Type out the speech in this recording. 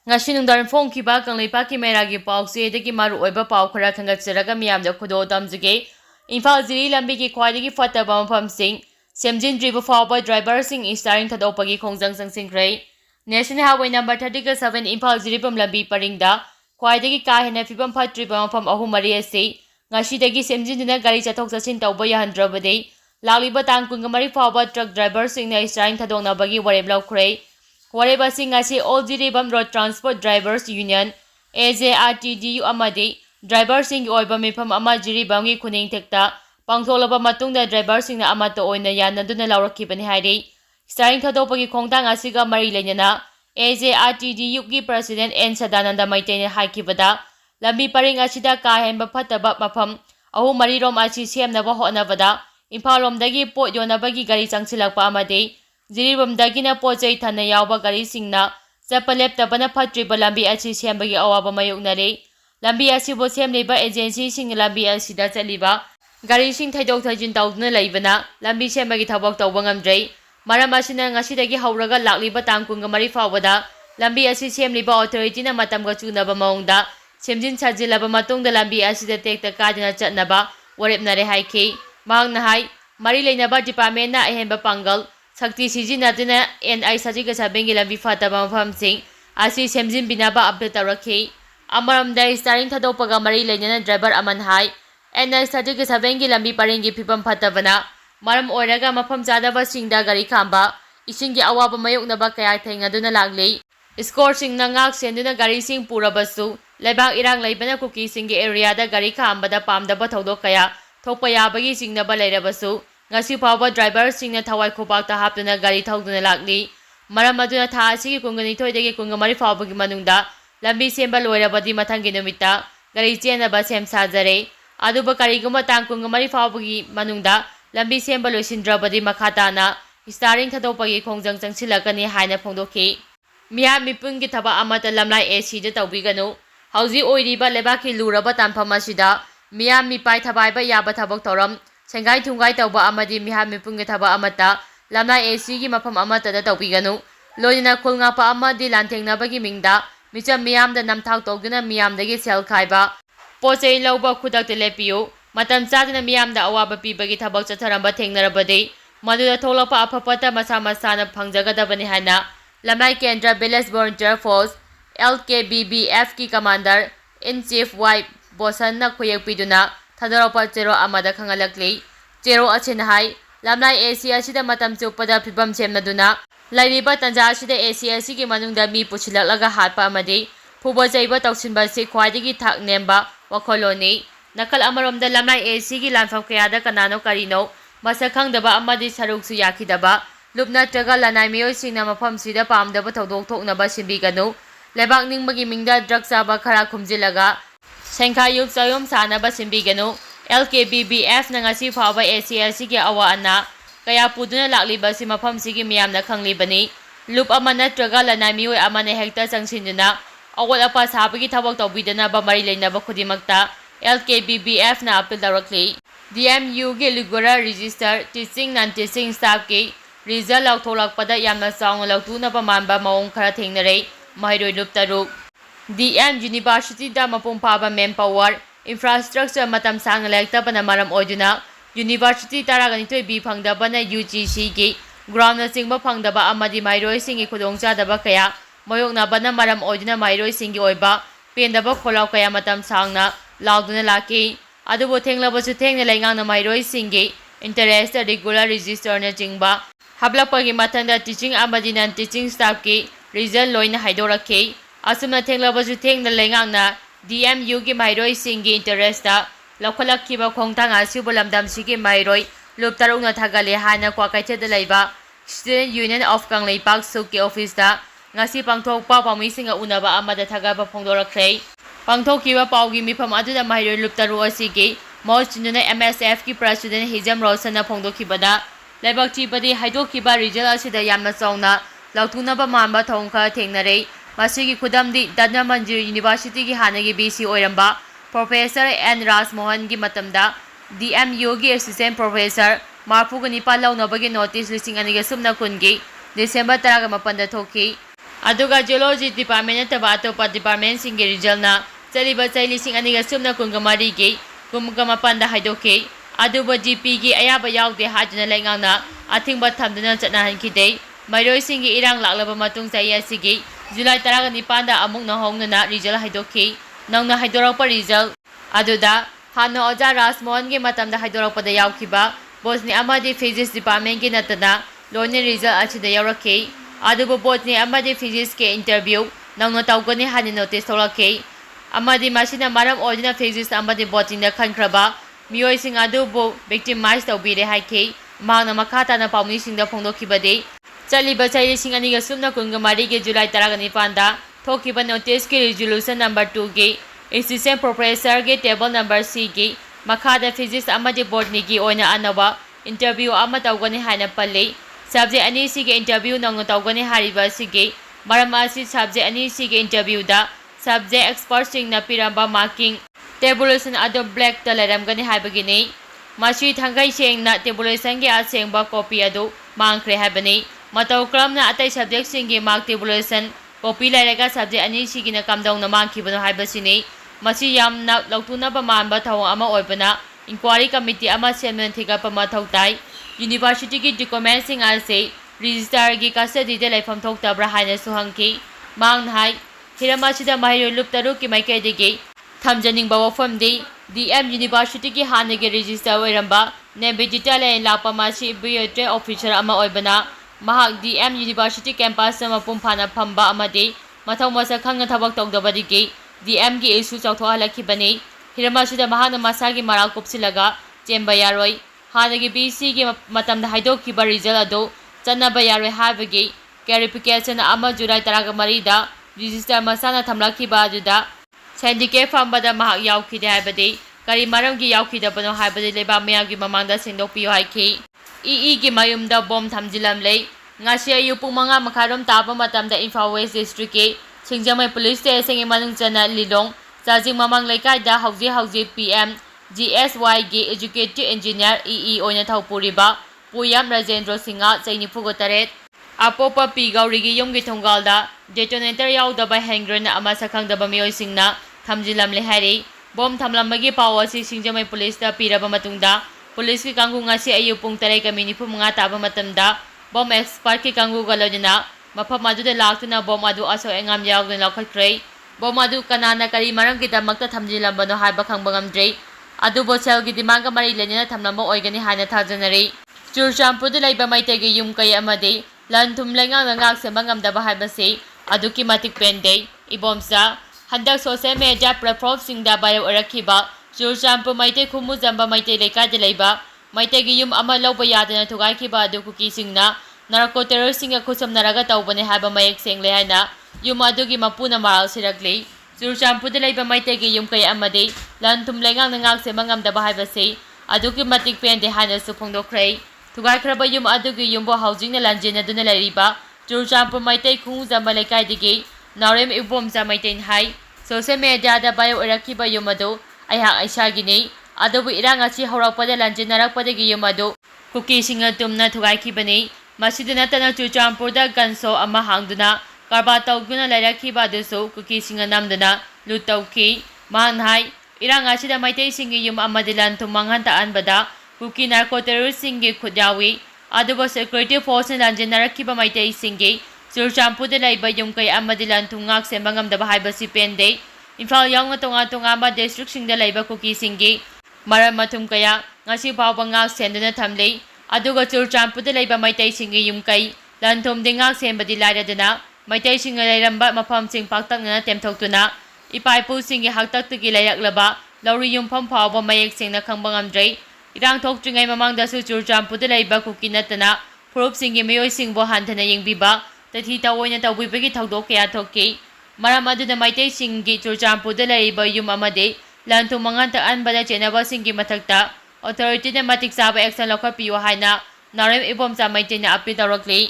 ngasi nungdar phongkhiba kangleipa ki meragi pause degi maru oiba pau khara khangatjaraga miyamda khudo tamjige Imphal Ziri lambi ki khwaidagi fataba mafam sing semjindriba fawba driver sing steering thadopagi khongjang sangsingkhrai National Highway number 37 Imphal Ziri bam lambi paringda khwaidagi ka hena fibam phatriba mafam ahum mari ase ngasidagi semjindina gari chathok chachin tawba yahandrabadei lagliba tang kungamari fawba truck driver singna steering thadongnabagi wareb laukhrai wareba sing asi All Ziri bam Road Transport Drivers Union AJRTDU amadi driver sing oiba mifam ama Ziri bamgi khuning thekta pangtholaba matungda driver singna amata oina yanaduna laurakibani hairi steering thadopagi khongtang asiga mari lenyana AJRTDU ki president N Sadananda Meitei ne haikibada lambi paring asida ka hemba phataba mafam ahu mari rom asi semnaba honabada Imphal romdagi pot yonabagi gari changsilakpa amadi Ziri romdagina pochai thana yawba gari singna chapalep tabana phatriba lambi asi sembagi awaba mayoknare lambi asibo semleba agency sing lambi asida chaliba gari sing thaidok thajin tawduna laibana lambi sembagi thabak tawba ngamdrei maram asina ngasidagi hauraga lakliba tangkunga mari fawada lambi asi semliba authority na matamga chunaba maungda semjin chajilaba matungda lambi asida tekta kadina chatnaba warepnare haiki mahangna hai mari leinaba department na ahemba pangal Sakti Sijinaduna NI Sajiga Sabengi lambi fataba mafam sing asi semjin binaba update tawrakhi amaramda steering thadopaga mari leinana driver aman hai NI Sajiga Sabengi lambi paringi phibam phatabana maram oiraga mafam chadaba singda gari khamba isingi awaba mayoknaba kaya thengaduna lagle score singna ngak senduna gari sing purabasu lebak irang leibana kuki singi area da gari khambada pamdaba thodok kaya thokpa yabagi singnaba leirabasu ngasi fawba driver singna thawai khobakta haptuna gari thauduna lakli maram aduna tha asigi kungani thoidagi kungamari fawbagi manungda lambi semba loirabadi mathangi numita gari chenaba sem sajare aduba kariguma tang kungamari fawbagi manungda lambi semba loisindrabadi makhatana steering thadopagi khongjang changsilakani haina phongdokhi miya mipungi thaba amata lamlai AC da tawbiganu hauji oiriba lebaki luraba tanpham asida miya mipai thabaiba yaba thabak toram Sengai thungai tawba amadi miha mipungi thaba amata lamna AC gi mafam amata da tawbiganu loina khulnga pa amadi lantengnabagi mingda micham miyamda namthak tawduna miyamdagi sel khaiba pochei lawba khudakte lepiyu matam chaduna miyamda awaba pibagi thabak chatharamba thengnarabadi maduda tholapa afapata masa masana phangjagadabani hana lamnai kendra village volunteer force LKBBF ki commander in chief Y Bosan na khuyek piduna Thadoropa Chero amada khangalakli Chero achin hai lamnai AC asida matam chupada phibam semnaduna lairiba tanja asida AC asigi manungda mi puchilaklaga hatpa amadi phuba jaiba tawsinba se khwaidagi thak nemba wakholoni nakal amaromda lamnai AC gi lanfam kayada kanano karino masakhangdaba amadi saruksu yakhidaba lupna traga lanai miyoi singna mafam sida pamdaba thodok thoknaba simbiganu lebak ningmagi mingda drug saba khara khumjilaga Sengkha yuk sayom sana ba simbiganu LKBBF na ngasi fawba ACLC ki awa ana kaya puduna lakli ba si mafam sigi miyam na khanglibani loop amana traga lanai miyoi amana hekta changsinduna awal apa sabagi thabak tawbidana ba mari leina ba khudimakta LKBBF na appeal tawrakli DMU gi Ligora register teaching non teaching staff ki result lautholakpada yamna chaung lautuna ba manba maung khara thengnare mairoi loop taruk DM University da mapung paba manpower infrastructure matam sang lekta bana maram oiduna University taragani toi bi phangda bana UGC gi ground na singba phangda ba amadi mairoi singi khudongcha da ba kaya moyokna bana maram oiduna mairoi singi oiba penda ba kholau kaya matam sangna lauduna laki adubo thengla su thengna laingang na mairoi singi interest regular register na jingba hablapagi mathanda teaching amadi non teaching staff ki result loina haidorakhi asumna thenglabasu thengna lengangna DMU gi mairoi singi interest da lokhalakkiba khongtang asibu lamdam sigi mairoi luptarungna thagale hana kwakaithe da laiba Student Union of Kanglaipak Suki office da ngasi pangthokpa pamisinga unaba amada thagaba phongdorakhre pangthokkiba paugi mifam aduda mairoi luptaru asigi mawchinuna MSF ki president Hijam Rosan na phongdokhibada laibak chibadi haidokkiba result asida yamna chauna lautunaba manba thongkha thengnare Masigi Kudamdi Dadna Manjir University ki Hanagi BC Oiramba Professor N. Ras Mohan ki Matamda DMU ki Assistant Professor Marpuga Nipa Launabagi Notice Listing Aniga Sumna Kungi December 18 thoki Aduga Geology Department natawa atopa department singi resulna chaliba chai lising aniga sumna kunga mari gi kumga mapanda haidoke aduba GP gi ayaba yaude hajuna lengangna athingba thamduna chatna hankide mairoi singi irang laklaba matung chai asigi July 19 da amuk na hongnana result haidoke nangna haidorakpa result aduda hano oja Rasmon gi matamda haidorakpada yaukhiba bosni amadi physics department gi natana loine result achida yaurake adubu botni amadi physics ke interview nangna tawgani hani notice tholake amadi masina maram ordina physics amadi botni na khankraba miyoi sing adubu victimize tawbire haike mahna makhata na pawni singda phongdokhibade chaliba chai sing ani ga sumna kunga mari ge July 19 da thokiba notice ke resolution number 2 ge assistant professor ge table number C ge makhada physics amadi botni gi oina anaba interview ama tawgani hana palle subject ani sige interview nang tawgani hariba sige maramasi subject ani sige interview da subject expert singna piramba marking tabulation ado black talaram gani haibagini mashi thangai sengna tabulation ge asengba copy ado mangkhre haibani matau kramna atai subject singi mark tabulation copy lairaga subject ani sige na kamdong na mangkhibano haibasini mashi yamna lautuna ba manba thawang ama oibana inquiry committee ama chairman thiga pama thautai University की document सिंग आसे register की custody de laifam thoktabra haina suhangki mangnhai hiramachida mahiro luptaru ki maikaidegi thamjaning bawa famdi DM University की हाने के register oiramba ne digital line lapamasi biyotre officer ama oibana mahak DM University campus ma pumphana phamba amadi mathau masa khangna thabak tawdabadigi DM की issue chawthohalakhi bani hiramachida mahana masagi maral kupsilaga chemba yaroi हानगी BC की मतम हाइदोखिबा result अदो चन्नबा यारे हाबगी clarification अमा जुलाई 13 दा register मसाना थमलाखिबा अदुदा syndicate फंबदा महक याउखिदे हाबदि करी मरमगी याउखिदबनो हाबदि लेबा मयागी ममांगदा सिंदोपियो हाइखि ई की मयुमदा Baum थमजिलमले ngasi ayu pung manga makharom taba matamda Imphal West District ke Singjamai Police Station manung chana Lilong Chajing mamang laikai da hauji PM GSY ge Executive Engineer EE oina thaupuriba Puyam Rajendra Singha Chainifugo taret apopa pi gaurigi yumgi thongalda detonator yaudaba hangren ama sakhangdaba miyoi singna thamjilamle hari bom thamlambagi pawa si Singjamai Police da piraba matungda police ki kangu ngasi ayu pung tarai kamini pu mga taba matamda bom expert ki kangu galodina mafam aduda laktuna bom adu aso engam yawgna lakhatre bom adu kanana kari maram ki damakta thamjilambano haiba khangba ngamdre adubo sel gi dimanga mari lenina thamlamba oigani haina thajanari Churchandpur da laiba Meitei gi yum kai amadi lanthum lengang ngak sembang ngamdaba haibase aduki matik pende ibomsa handak social media platform singda bio arakhiba Churchandpur Meitei khumu jamba Meitei lekai da laiba Meitei gi yum ama lawba yadana thugaikhiba adu kuki singna narco terror singa khusam naraga tawbane haiba mayek sengle haina yum adugi mapuna maral sirakli Churchandpur da laiba Meitei gi yum kai amadi lanthum lengang ngak sembang ngamdaba haibase aduki matik pende haina su phongdokhrei thugaikhraba yum adugi yumbo housing na lanjena duna lairiba Churchandpur Meitei khungu jamba lekai digi narem ibomsa Meitei hai social media da bio arakhiba yum adu aihak aishagini adubu irang achi horakpada lanjenarakpadagi yum adu kuki singa tumna thugaikibani masiduna tana Churchandpur da ganso ama hangduna karba tawguna lairakhiba adusu kuki singa namduna lutawki manhai irang achi da Meitei singi yum amadi lanthum manghanta anbada kuki narco terrorist singi khudyawi adubo security force lanjenarakhiba Meitei singi Churchandpur da laiba yum kai amadi lanthum ngak sembangam da haibasi pende Imphal yaungna tonga ma district singda laiba kuki singi maram mathum kaya ngasi phawba ngak senduna thamle aduga Churchandpur da laiba Meitei singi yum kai lanthum de ngak sembadi lairadana Meitei singa lairamba mafam sing paktakna temthoktuna ipaipu singi haktaktagi lairaklaba lauri yumpham phawba mayek singna khangba ngamdrei irang thokjingai mamangda su Churchandpur da laiba kuki natana phurup singi meyoi singbo hanthana yengbiba tathi tawoina tawbibagi thawdok kaya thokki maram aduna Meitei singi Churchandpur da laiba yum amade lanthum manganta anbada chenaba singi mathakta authority na matik saba action lokhapiyo haina narem ibomsa Meitei na appeal tawrakli